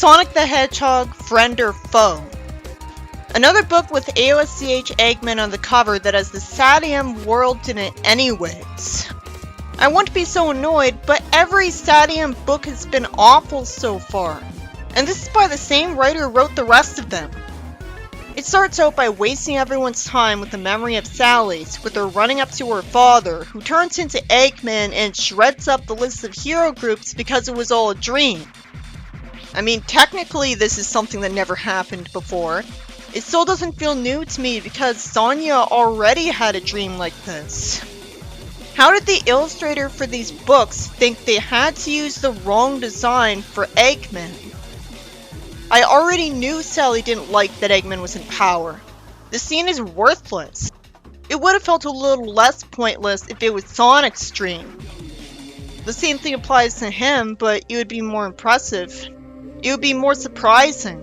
Sonic the Hedgehog, Friend or Foe? Another book with AOSCH Eggman on the cover that has the Sadium world in it anyways. I won't be so annoyed, but every Sadium book has been awful so far. And this is by the same writer who wrote the rest of them. It starts out by wasting everyone's time with the memory of Sally's, with her running up to her father, who turns into Eggman and shreds up the list of hero groups because it was all a dream. I mean, technically this is something that never happened before. It still doesn't feel new to me because Sonya already had a dream like this. How did the illustrator for these books think they had to use the wrong design for Eggman? I already knew Sally didn't like that Eggman was in power. The scene is worthless. It would have felt a little less pointless if it was Sonic's dream. The same thing applies to him, but it would be more impressive. It would be more surprising.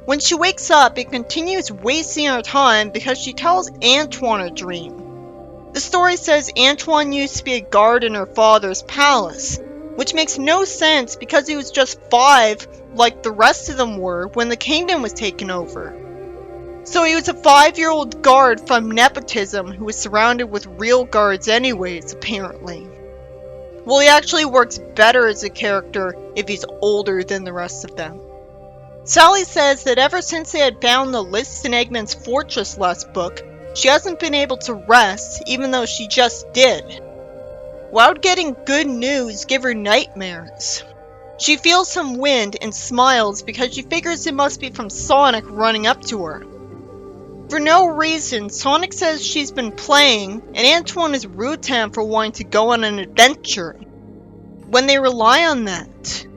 When she wakes up, it continues wasting her time because she tells Antoine her dream. The story says Antoine used to be a guard in her father's palace, which makes no sense because he was just 5, like the rest of them were, when the kingdom was taken over. So he was a 5-year-old guard from nepotism who was surrounded with real guards anyways, apparently. Well, he actually works better as a character if he's older than the rest of them. Sally says that ever since they had found the lists in Eggman's Fortress last book, she hasn't been able to rest, even though she just did. Why would getting good news give her nightmares? She feels some wind and smiles because she figures it must be from Sonic running up to her. For no reason, Sonic says she's been playing, and Antoine is rude to him for wanting to go on an adventure, when they rely on that.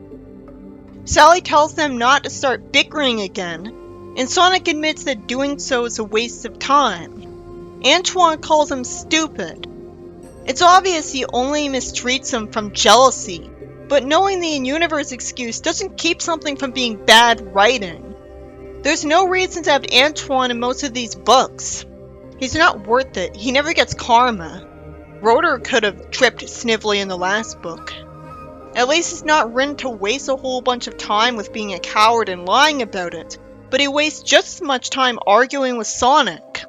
Sally tells them not to start bickering again, and Sonic admits that doing so is a waste of time. Antoine calls him stupid. It's obvious he only mistreats him from jealousy, but knowing the in-universe excuse doesn't keep something from being bad writing. There's no reason to have Antoine in most of these books. He's not worth it. He never gets karma. Rotor could have tripped Snively in the last book. At least he's not written to waste a whole bunch of time with being a coward and lying about it, but he wastes just as much time arguing with Sonic.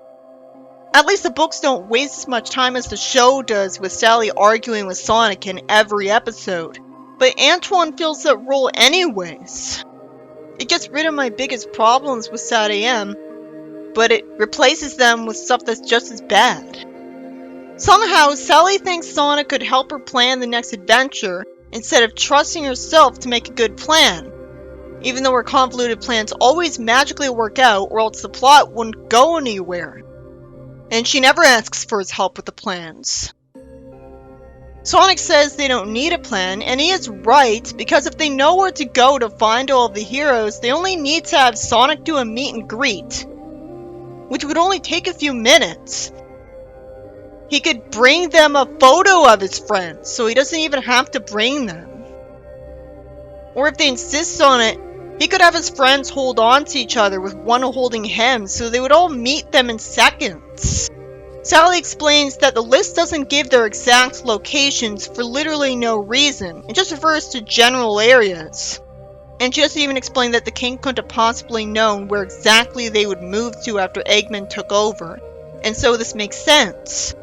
At least the books don't waste as much time as the show does with Sally arguing with Sonic in every episode. But Antoine fills that role anyways. It gets rid of my biggest problems with SatAM, but it replaces them with stuff that's just as bad. Somehow, Sally thinks Sonic could help her plan the next adventure instead of trusting herself to make a good plan, even though her convoluted plans always magically work out or else the plot wouldn't go anywhere. And she never asks for his help with the plans. Sonic says they don't need a plan, and he is right, because if they know where to go to find all of the heroes, they only need to have Sonic do a meet and greet, which would only take a few minutes. He could bring them a photo of his friends, so he doesn't even have to bring them. Or if they insist on it, he could have his friends hold on to each other with one holding him, so they would all meet them in seconds. Sally explains that the list doesn't give their exact locations for literally no reason. It just refers to general areas. And she doesn't even explain that the king couldn't have possibly known where exactly they would move to after Eggman took over. And so this makes sense.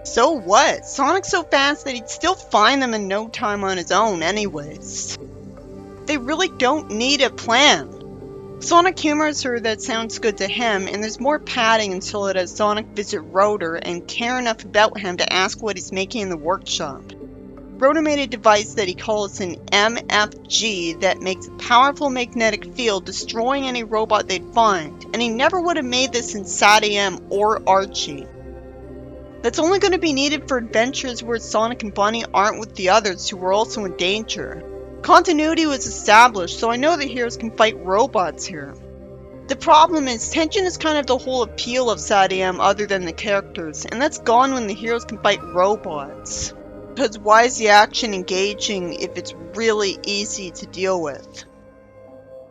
So what? Sonic's so fast that he'd still find them in no time on his own anyways. They really don't need a plan. Sonic humors her that sounds good to him, and there's more padding until it has Sonic visit Rotor and care enough about him to ask what he's making in the workshop. Rotor made a device that he calls an MFG that makes a powerful magnetic field destroying any robot they'd find, and he never would have made this in SatAM or Archie. That's only going to be needed for adventures where Sonic and Bunny aren't with the others who are also in danger. Continuity was established, so I know the heroes can fight robots here. The problem is, tension is kind of the whole appeal of SatAM other than the characters, and that's gone when the heroes can fight robots. Because why is the action engaging if it's really easy to deal with?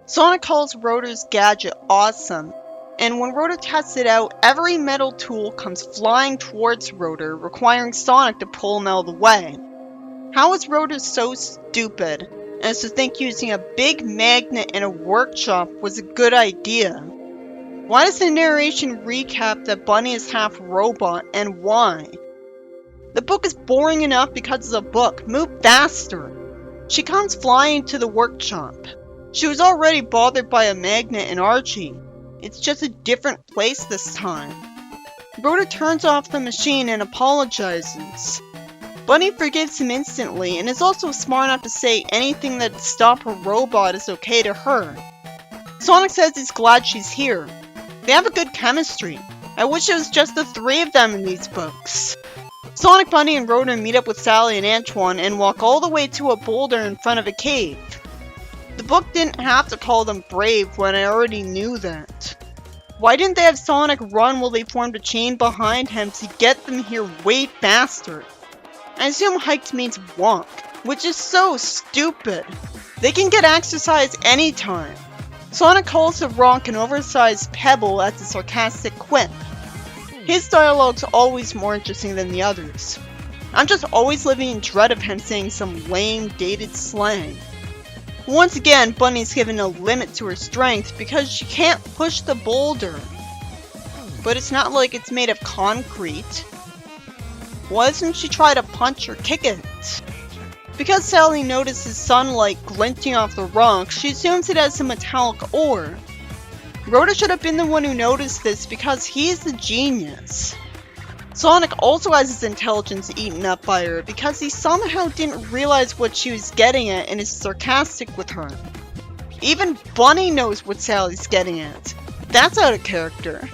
Sonic calls Rotor's gadget awesome, and when Rotor tests it out, every metal tool comes flying towards Rotor, requiring Sonic to pull him out of the way. How is Rotor so stupid? as to think using a big magnet in a workshop was a good idea. Why does the narration recap that Bunny is half robot, and why? The book is boring enough because it's a book. Move faster! She comes flying to the workshop. She was already bothered by a magnet in Archie. It's just a different place this time. Rhoda turns off the machine and apologizes. Bunny forgives him instantly and is also smart enough to say anything that'd stop her robot is okay to her. Sonic says he's glad she's here. They have a good chemistry. I wish it was just the three of them in these books. Sonic, Bunny, and Rhoda meet up with Sally and Antoine and walk all the way to a boulder in front of a cave. The book didn't have to call them brave when I already knew that. Why didn't they have Sonic run while they formed a chain behind him to get them here way faster? I assume hiked means walk, which is so stupid. They can get exercise anytime. Sonic calls the rock an oversized pebble as a sarcastic quip. His dialogue's always more interesting than the others. I'm just always living in dread of him saying some lame, dated slang. Once again, Bunny's given a limit to her strength because she can't push the boulder. But it's not like it's made of concrete. Why doesn't she try to punch or kick it? Because Sally notices sunlight glinting off the rock, she assumes it has some metallic ore. Rhoda should have been the one who noticed this because he's the genius. Sonic also has his intelligence eaten up by her because he somehow didn't realize what she was getting at and is sarcastic with her. Even Bunny knows what Sally's getting at. That's out of character.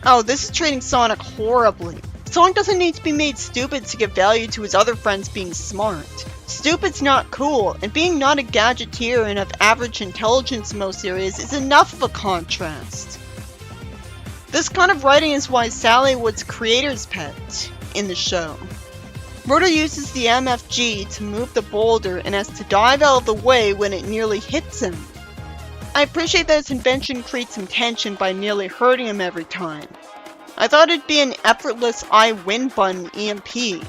Oh, this is treating Sonic horribly. Sonic doesn't need to be made stupid to give value to his other friends being smart. Stupid's not cool, and being not a gadgeteer and of average intelligence in most areas is enough of a contrast. This kind of writing is why Sally was creator's pet in the show. Rhoda uses the MFG to move the boulder and has to dive out of the way when it nearly hits him. I appreciate that his invention creates some tension by nearly hurting him every time. I thought it'd be an effortless I win button EMP.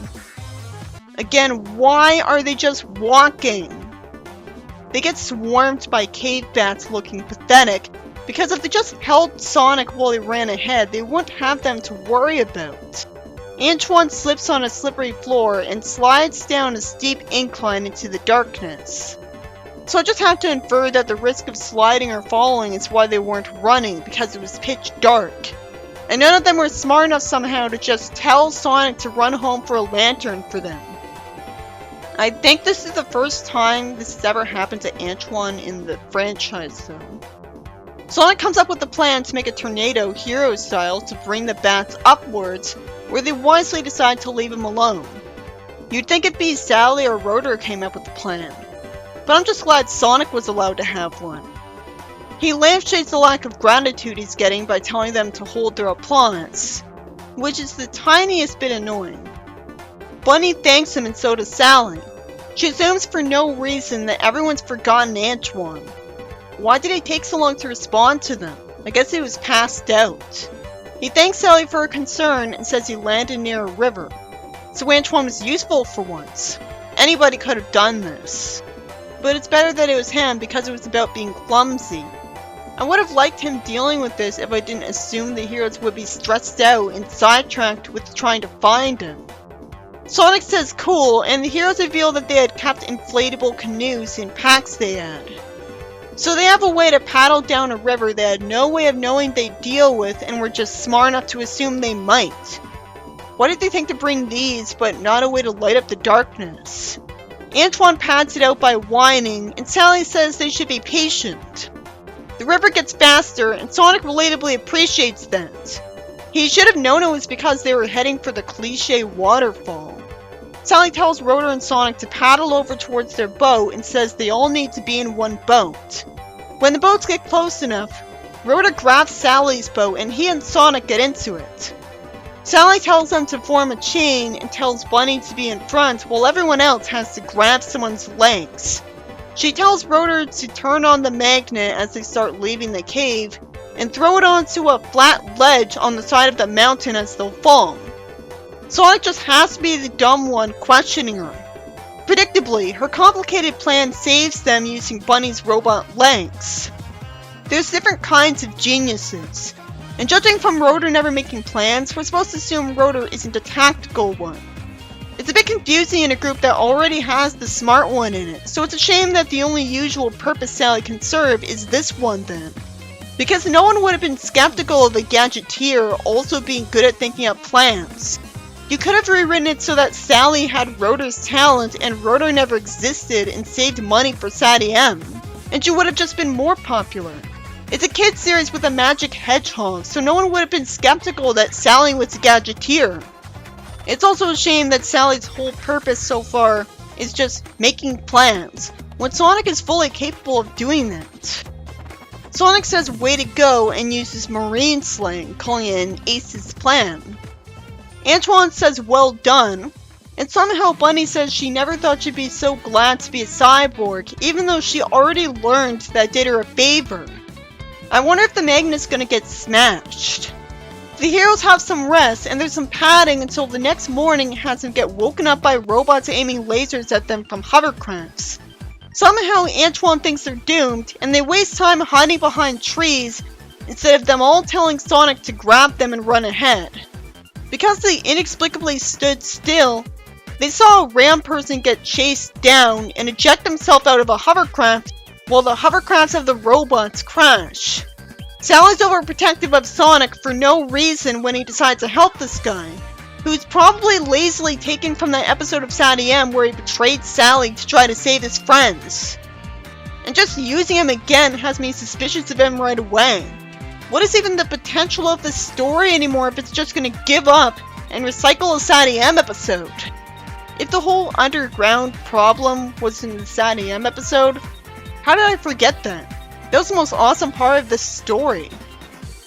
Again, why are they just walking? They get swarmed by cave bats looking pathetic, because if they just held Sonic while he ran ahead, they wouldn't have them to worry about. Antoine slips on a slippery floor and slides down a steep incline into the darkness. So I just have to infer that the risk of sliding or falling is why they weren't running, because it was pitch dark. And none of them were smart enough somehow to just tell Sonic to run home for a lantern for them. I think this is the first time this has ever happened to Antoine in the franchise though. Sonic comes up with a plan to make a tornado hero style to bring the bats upwards, where they wisely decide to leave him alone. You'd think it'd be Sally or Rhoda came up with the plan, but I'm just glad Sonic was allowed to have one. He lampshades the lack of gratitude he's getting by telling them to hold their applause, which is the tiniest bit annoying. Bunny thanks him and so does Sally. She assumes for no reason that everyone's forgotten Antoine. Why did it take so long to respond to them? I guess he was passed out. He thanks Sally for her concern and says he landed near a river. So Antoine was useful for once. Anybody could have done this. But it's better that it was him because it was about being clumsy. I would have liked him dealing with this if I didn't assume the heroes would be stressed out and sidetracked with trying to find him. Sonic says cool, and the heroes reveal that they had kept inflatable canoes in packs they had. So they have a way to paddle down a river they had no way of knowing they'd deal with and were just smart enough to assume they might. Why did they think to bring these, but not a way to light up the darkness? Antoine pads it out by whining, and Sally says they should be patient. The river gets faster, and Sonic relatably appreciates that. He should have known it was because they were heading for the cliché waterfall. Sally tells Rhoda and Sonic to paddle over towards their boat and says they all need to be in one boat. When the boats get close enough, Rhoda grabs Sally's boat and he and Sonic get into it. Sally tells them to form a chain and tells Bunny to be in front while everyone else has to grab someone's legs. She tells Rhoda to turn on the magnet as they start leaving the cave and throw it onto a flat ledge on the side of the mountain as they'll fall. Sonic just has to be the dumb one questioning her. Predictably, her complicated plan saves them using Bunny's robot legs. There's different kinds of geniuses, and judging from Rotor never making plans, we're supposed to assume Rotor isn't a tactical one. It's a bit confusing in a group that already has the smart one in it, so it's a shame that the only usual purpose Sally can serve is this one then. Because no one would have been skeptical of a gadgeteer also being good at thinking up plans. You could have rewritten it so that Sally had Rotor's talent and Rotor never existed and saved money for Sadie M, and she would have just been more popular. It's a kid's series with a magic hedgehog, so no one would have been skeptical that Sally was a gadgeteer. It's also a shame that Sally's whole purpose so far is just making plans, when Sonic is fully capable of doing that. Sonic says way to go and uses marine slang, calling it an ace's plan. Antoine says well done, and somehow Bunny says she never thought she'd be so glad to be a cyborg, even though she already learned that did her a favor. I wonder if the magnet's gonna get smashed. The heroes have some rest, and there's some padding until the next morning has them get woken up by robots aiming lasers at them from hovercrafts. Somehow Antoine thinks they're doomed, and they waste time hiding behind trees instead of them all telling Sonic to grab them and run ahead. Because they inexplicably stood still, they saw a ram person get chased down and eject himself out of a hovercraft while the hovercrafts of the robots crash. Sally's overprotective of Sonic for no reason when he decides to help this guy, who's probably lazily taken from that episode of Sadie M where he betrayed Sally to try to save his friends. And just using him again has me suspicious of him right away. What is even the potential of this story anymore if it's just gonna give up and recycle a Sadie M episode? If the whole underground problem was in the Sadie M episode, how did I forget that? That was the most awesome part of this story.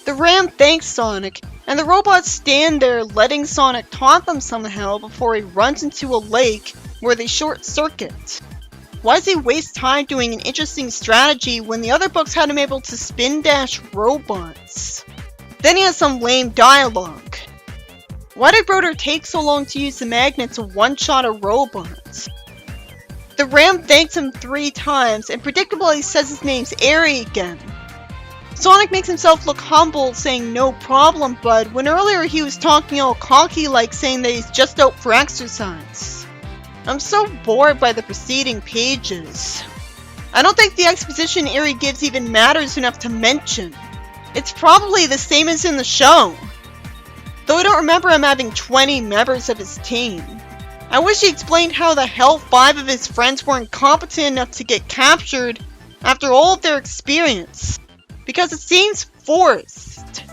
The ram thanks Sonic, and the robots stand there letting Sonic taunt them somehow before he runs into a lake where they short circuit. Why does he waste time doing an interesting strategy when the other books had him able to spin dash robots? Then he has some lame dialogue. Why did Rotor take so long to use the magnet to one-shot a robot? The ram thanks him 3 times, and predictably says his name's Airy again. Sonic makes himself look humble, saying no problem bud, when earlier he was talking all cocky like saying that he's just out for exercise. I'm so bored by the preceding pages. I don't think the exposition Airy gives even matters enough to mention. It's probably the same as in the show. Though I don't remember him having 20 members of his team. I wish he explained how the hell 5 of his friends weren't competent enough to get captured after all of their experience. Because it seems forced.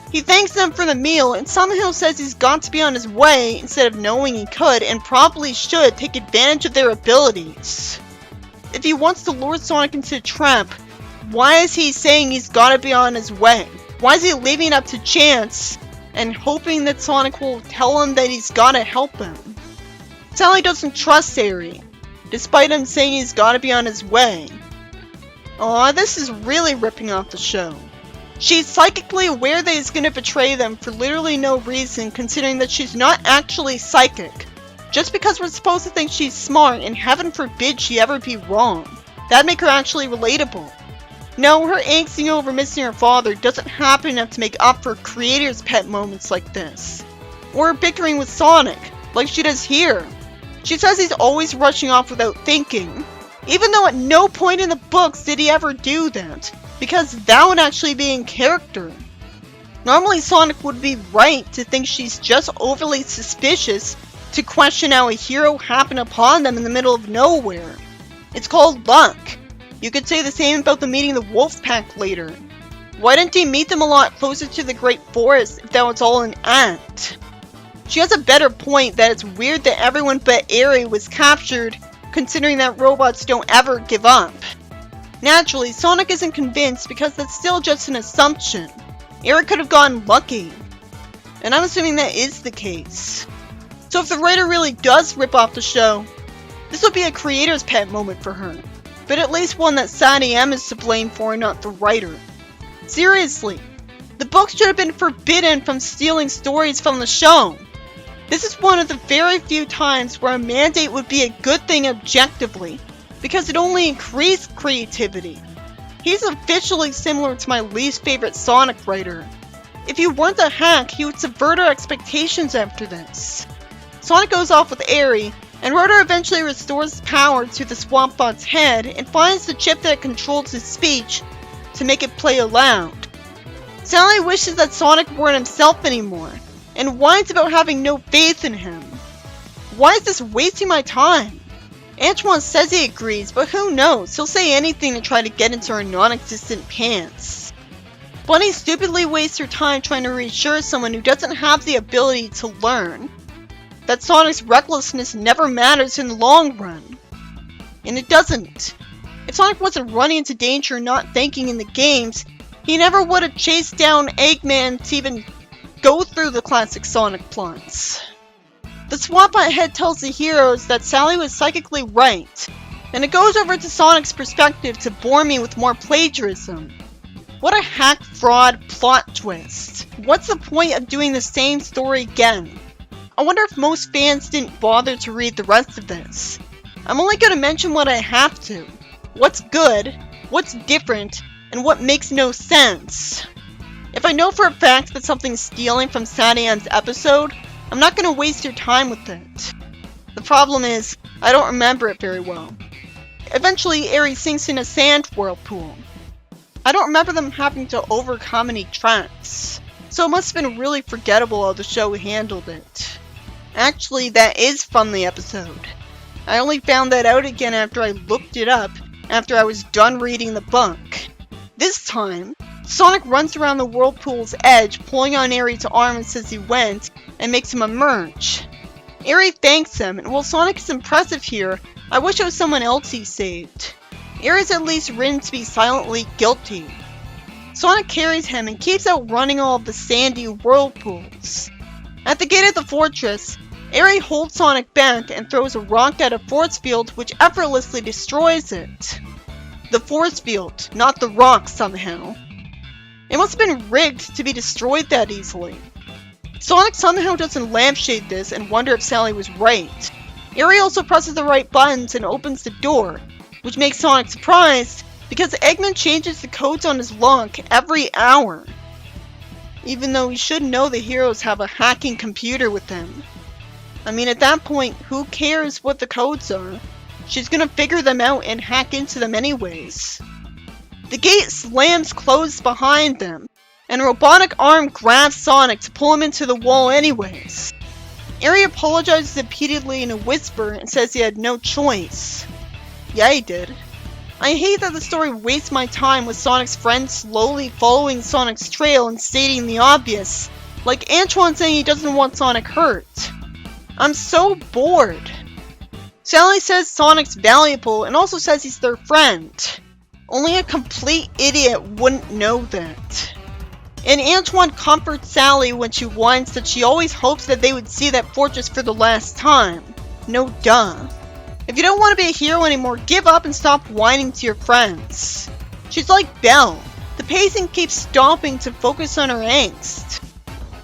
He thanks them for the meal and somehow says he's got to be on his way instead of knowing he could and probably should take advantage of their abilities. If he wants to lure Sonic into a trap, why is he saying he's got to be on his way? Why is he leaving it up to chance and hoping that Sonic will tell him that he's got to help him? Sally doesn't trust Airy, despite him saying he's gotta be on his way. Aw, this is really ripping off the show. She's psychically aware that he's gonna betray them for literally no reason, considering that she's not actually psychic. Just because we're supposed to think she's smart, and heaven forbid she ever be wrong. That'd make her actually relatable. No, her angsting over missing her father doesn't happen enough to make up for creator's pet moments like this. Or bickering with Sonic, like she does here. She says he's always rushing off without thinking, even though at no point in the books did he ever do that, because that would actually be in character. Normally Sonic would be right to think she's just overly suspicious to question how a hero happened upon them in the middle of nowhere. It's called luck. You could say the same about them meeting the wolf pack later. Why didn't he meet them a lot closer to the Great Forest if that was all an act? She has a better point that it's weird that everyone but Airy was captured, considering that robots don't ever give up. Naturally, Sonic isn't convinced because that's still just an assumption. Airy could have gotten lucky. And I'm assuming that is the case. So if the writer really does rip off the show, this would be a creator's pet moment for her. But at least one that Sadie M is to blame for, not the writer. Seriously, the books should have been forbidden from stealing stories from the show. This is one of the very few times where a mandate would be a good thing objectively, because it only increased creativity. He's officially similar to my least favorite Sonic writer. If he weren't a hack, he would subvert our expectations after this. Sonic goes off with Eri, and Rotor eventually restores power to the Swamp Bot's head and finds the chip that controls his speech to make it play aloud. Sally wishes that Sonic weren't himself anymore, and whines about having no faith in him. Why is this wasting my time? Antoine says he agrees, but who knows, he'll say anything to try to get into her non-existent pants. Bunny stupidly wastes her time trying to reassure someone who doesn't have the ability to learn that Sonic's recklessness never matters in the long run. And it doesn't. If Sonic wasn't running into danger and not thinking in the games, he never would have chased down Eggman to even go through the classic Sonic plots. The Swamp Bot head tells the heroes that Sally was psychically right, and it goes over to Sonic's perspective to bore me with more plagiarism. What a hack fraud plot twist. What's the point of doing the same story again? I wonder if most fans didn't bother to read the rest of this. I'm only going to mention what I have to. What's good, what's different, and what makes no sense. If I know for a fact that something's stealing from Sadian's episode, I'm not going to waste your time with it. The problem is, I don't remember it very well. Eventually, Eri sinks in a sand whirlpool. I don't remember them having to overcome any tracks, so it must have been really forgettable how the show handled it. Actually, that is from the episode. I only found that out again after I looked it up after I was done reading the book. This time, Sonic runs around the whirlpool's edge, pulling on Eri to arms as he went, and makes him emerge. Eri thanks him, and while Sonic is impressive here, I wish it was someone else he saved. Eri's at least written to be silently guilty. Sonic carries him and keeps outrunning all of the sandy whirlpools. At the gate of the fortress, Eri holds Sonic back and throws a rock at a force field which effortlessly destroys it. The force field, not the rock somehow. It must have been rigged to be destroyed that easily. Sonic somehow doesn't lampshade this and wonder if Sally was right. Eri also presses the right buttons and opens the door, which makes Sonic surprised because Eggman changes the codes on his lock every hour. Even though he should know the heroes have a hacking computer with them. I mean, at that point, who cares what the codes are? She's gonna figure them out and hack into them anyways. The gate slams closed behind them, and a robotic arm grabs Sonic to pull him into the wall anyways. Eri apologizes repeatedly in a whisper and says he had no choice. Yeah, he did. I hate that the story wastes my time with Sonic's friends slowly following Sonic's trail and stating the obvious, like Antoine saying he doesn't want Sonic hurt. I'm so bored. Sally says Sonic's valuable and also says he's their friend. Only a complete idiot wouldn't know that. And Antoine comforts Sally when she whines that she always hopes that they would see that fortress for the last time. No duh. If you don't want to be a hero anymore, give up and stop whining to your friends. She's like Belle. The pacing keeps stopping to focus on her angst.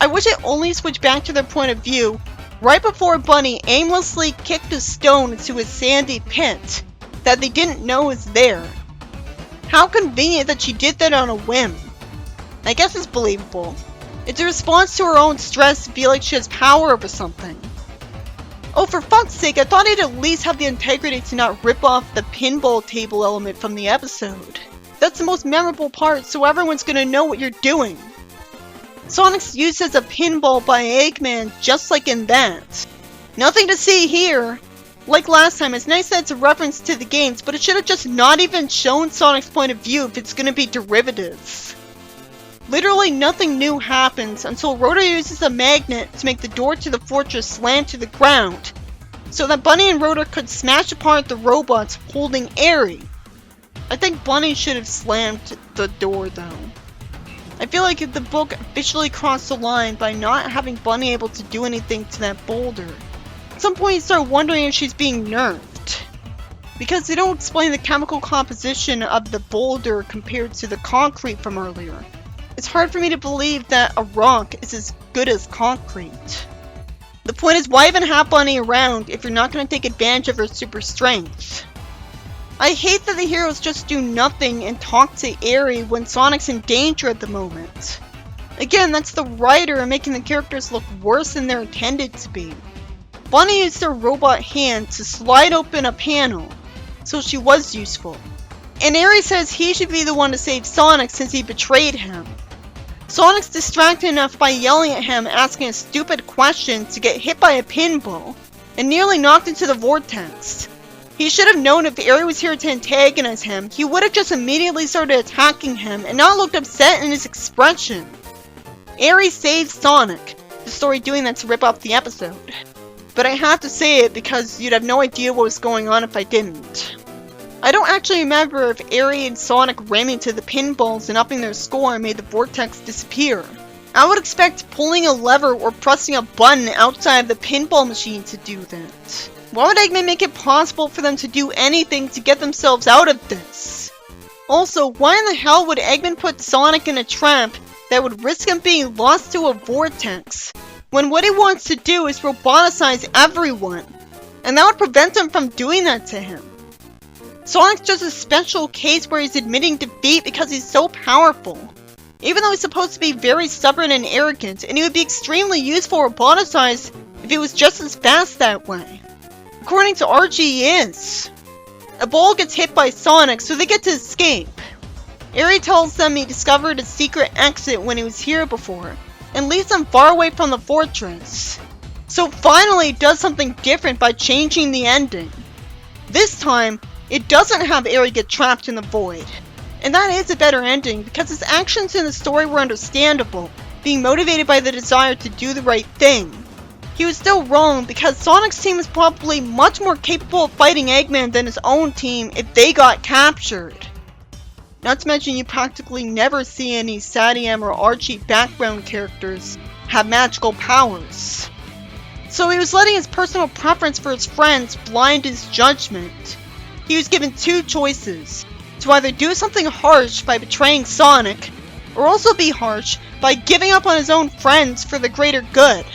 I wish it only switched back to their point of view right before Bunny aimlessly kicked a stone into a sandy pit that they didn't know was there. How convenient that she did that on a whim. I guess it's believable. It's a response to her own stress to feel like she has power over something. Oh, for fuck's sake, I thought I'd at least have the integrity to not rip off the pinball table element from the episode. That's the most memorable part, so everyone's gonna know what you're doing. Sonic's used as a pinball by Eggman, just like in that. Nothing to see here. Like last time, it's nice that it's a reference to the games, but it should have just not even shown Sonic's point of view if it's gonna be derivative. Literally nothing new happens until Rotor uses a magnet to make the door to the fortress slam to the ground, so that Bunny and Rotor could smash apart the robots holding Eri. I think Bunny should have slammed the door though. I feel like the book officially crossed the line by not having Bunny able to do anything to that boulder. At some point you start wondering if she's being nerfed, because they don't explain the chemical composition of the boulder compared to the concrete from earlier. It's hard for me to believe that a rock is as good as concrete. The point is, why even have Bunny around if you're not going to take advantage of her super strength? I hate that the heroes just do nothing and talk to Eri when Sonic's in danger at the moment. Again, that's the writer making the characters look worse than they're intended to be. Bunny used her robot hand to slide open a panel, so she was useful. And Eri says he should be the one to save Sonic since he betrayed him. Sonic's distracted enough by yelling at him, asking a stupid question, to get hit by a pinball and nearly knocked into the vortex. He should have known if Eri was here to antagonize him, he would have just immediately started attacking him and not looked upset in his expression. Eri saved Sonic, the story doing that to rip off the episode. But I have to say it because you'd have no idea what was going on if I didn't. I don't actually remember if Eri and Sonic ramming into the pinballs and upping their score made the vortex disappear. I would expect pulling a lever or pressing a button outside of the pinball machine to do that. Why would Eggman make it possible for them to do anything to get themselves out of this? Also, why in the hell would Eggman put Sonic in a trap that would risk him being lost to a vortex, when what he wants to do is roboticize everyone, and that would prevent him from doing that to him? Sonic's just a special case where he's admitting defeat because he's so powerful, even though he's supposed to be very stubborn and arrogant, and he would be extremely useful roboticized if he was just as fast that way. According to Archie, he is. A ball gets hit by Sonic, so they get to escape. Eri tells them he discovered a secret exit when he was here before, and leads them far away from the fortress. So finally it does something different by changing the ending. This time, it doesn't have Eri get trapped in the void. And that is a better ending because his actions in the story were understandable, being motivated by the desire to do the right thing. He was still wrong because Sonic's team is probably much more capable of fighting Eggman than his own team if they got captured. Not to mention you practically never see any Sadiam or Archie background characters have magical powers. So he was letting his personal preference for his friends blind his judgment. He was given two choices, to either do something harsh by betraying Sonic, or also be harsh by giving up on his own friends for the greater good.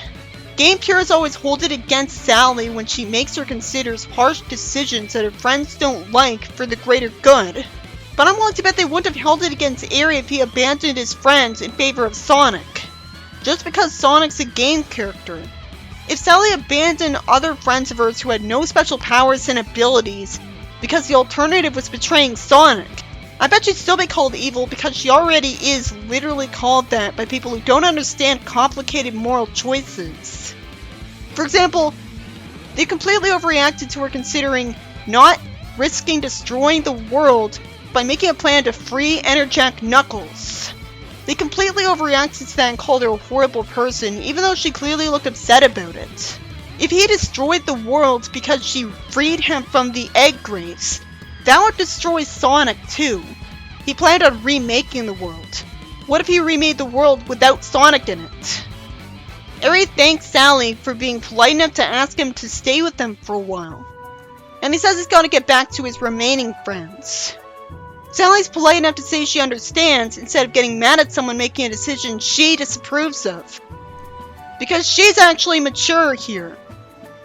Game Purists always hold it against Sally when she makes or considers harsh decisions that her friends don't like for the greater good. But I'm willing to bet they wouldn't have held it against Eri if he abandoned his friends in favor of Sonic, just because Sonic's a game character. If Sally abandoned other friends of hers who had no special powers and abilities because the alternative was betraying Sonic, I bet she'd still be called evil because she already is literally called that by people who don't understand complicated moral choices. For example, they completely overreacted to her considering not risking destroying the world by making a plan to free Enerjack Knuckles. They completely overreacted to that and called her a horrible person, even though she clearly looked upset about it. If he destroyed the world because she freed him from the egg graves, that would destroy Sonic too. He planned on remaking the world. What if he remade the world without Sonic in it? Eri thanks Sally for being polite enough to ask him to stay with them for a while. And he says he's got to get back to his remaining friends. Sally's polite enough to say she understands instead of getting mad at someone making a decision she disapproves of. Because she's actually mature here,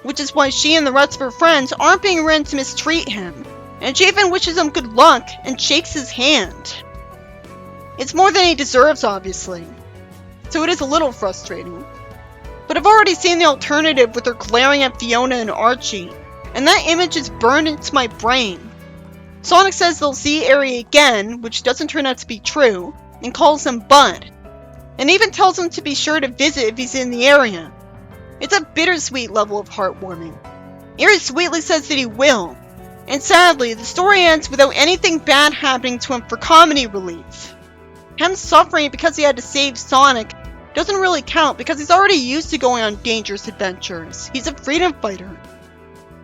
which is why she and the rest of her friends aren't being ready to mistreat him, and she even wishes him good luck and shakes his hand. It's more than he deserves, obviously, so it is a little frustrating. But I've already seen the alternative with her glaring at Fiona and Archie, and that image is burned into my brain. Sonic says they'll see Eri again, which doesn't turn out to be true, and calls him Bud, and even tells him to be sure to visit if he's in the area. It's a bittersweet level of heartwarming. Eri sweetly says that he will, and sadly, the story ends without anything bad happening to him for comedy relief. Him suffering because he had to save Sonic doesn't really count because he's already used to going on dangerous adventures. He's a freedom fighter.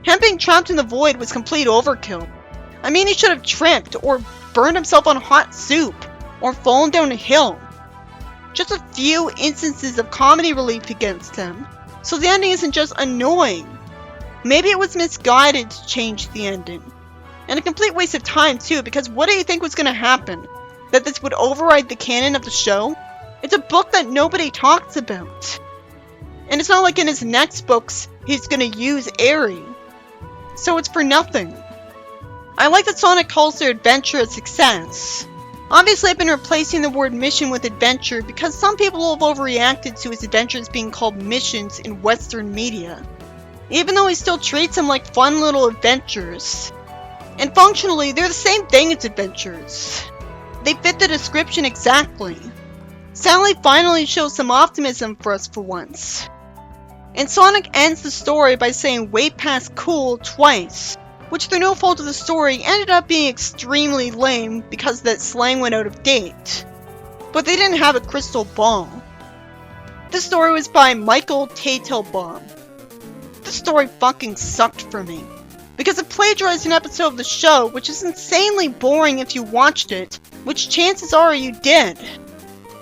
Him being trapped in the void was complete overkill. I mean, he should have tripped, or burned himself on hot soup, or fallen down a hill. Just a few instances of comedy relief against him, so the ending isn't just annoying. Maybe it was misguided to change the ending. And a complete waste of time too, because what do you think was going to happen? That this would override the canon of the show? It's a book that nobody talks about. And it's not like in his next books he's gonna use Eri. So it's for nothing. I like that Sonic calls their adventure a success. Obviously I've been replacing the word mission with adventure because some people have overreacted to his adventures being called missions in Western media. Even though he still treats them like fun little adventures. And functionally, they're the same thing as adventures. They fit the description exactly. Sally finally shows some optimism for us for once. And Sonic ends the story by saying way past cool twice, which through no fault of the story ended up being extremely lame because that slang went out of date. But they didn't have a crystal ball. This story was by Michael Teitelbaum. This story fucking sucked for me. Because it plagiarized an episode of the show, which is insanely boring if you watched it, which chances are you did.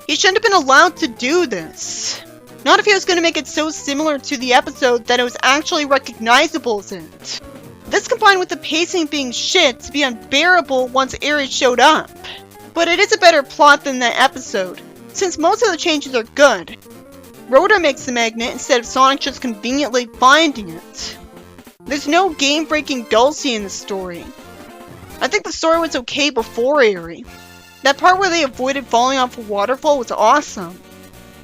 He shouldn't have been allowed to do this. Not if he was going to make it so similar to the episode that it was actually recognizable as it. This combined with the pacing being shit to be unbearable once Eri showed up. But it is a better plot than that episode, since most of the changes are good. Rhoda makes the magnet instead of Sonic just conveniently finding it. There's no game-breaking dulcie in the story. I think the story was okay before Eri. That part where they avoided falling off a waterfall was awesome.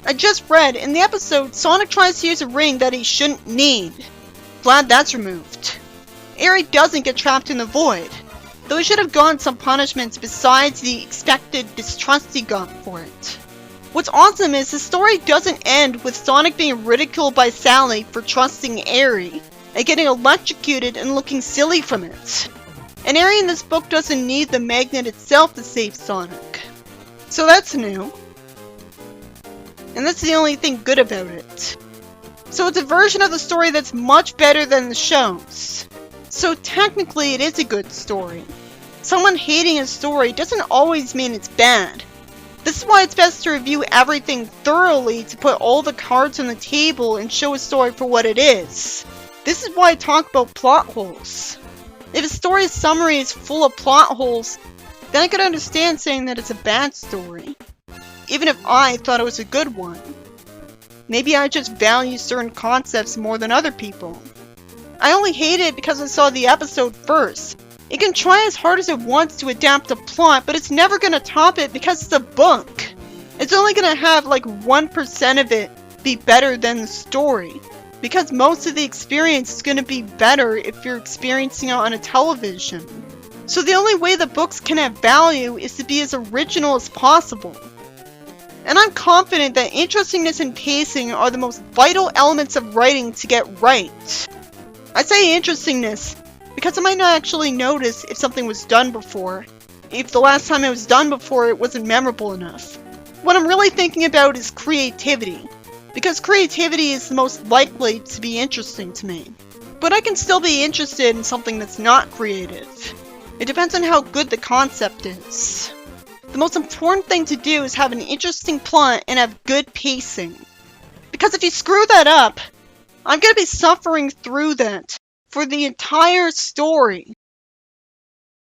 I just read, in the episode, Sonic tries to use a ring that he shouldn't need. Glad that's removed. Eri doesn't get trapped in the void, though he should have gotten some punishments besides the expected distrust he got for it. What's awesome is the story doesn't end with Sonic being ridiculed by Sally for trusting Eri, and getting electrocuted and looking silly from it. And Eri in this book doesn't need the magnet itself to save Sonic. So that's new. And that's the only thing good about it. So it's a version of the story that's much better than the show's. So technically it is a good story. Someone hating a story doesn't always mean it's bad. This is why it's best to review everything thoroughly to put all the cards on the table and show a story for what it is. This is why I talk about plot holes. If a story's summary is full of plot holes, then I could understand saying that it's a bad story. Even if I thought it was a good one. Maybe I just value certain concepts more than other people. I only hate it because I saw the episode first. It can try as hard as it wants to adapt a plot, but it's never gonna top it because it's a book. It's only gonna have like 1% of it be better than the story. Because most of the experience is gonna be better if you're experiencing it on a television. So the only way the books can have value is to be as original as possible. And I'm confident that interestingness and pacing are the most vital elements of writing to get right. I say interestingness because I might not actually notice if something was done before, if the last time it was done before it wasn't memorable enough. What I'm really thinking about is creativity, because creativity is the most likely to be interesting to me. But I can still be interested in something that's not creative. It depends on how good the concept is. The most important thing to do is have an interesting plot and have good pacing. Because if you screw that up, I'm gonna be suffering through that for the entire story.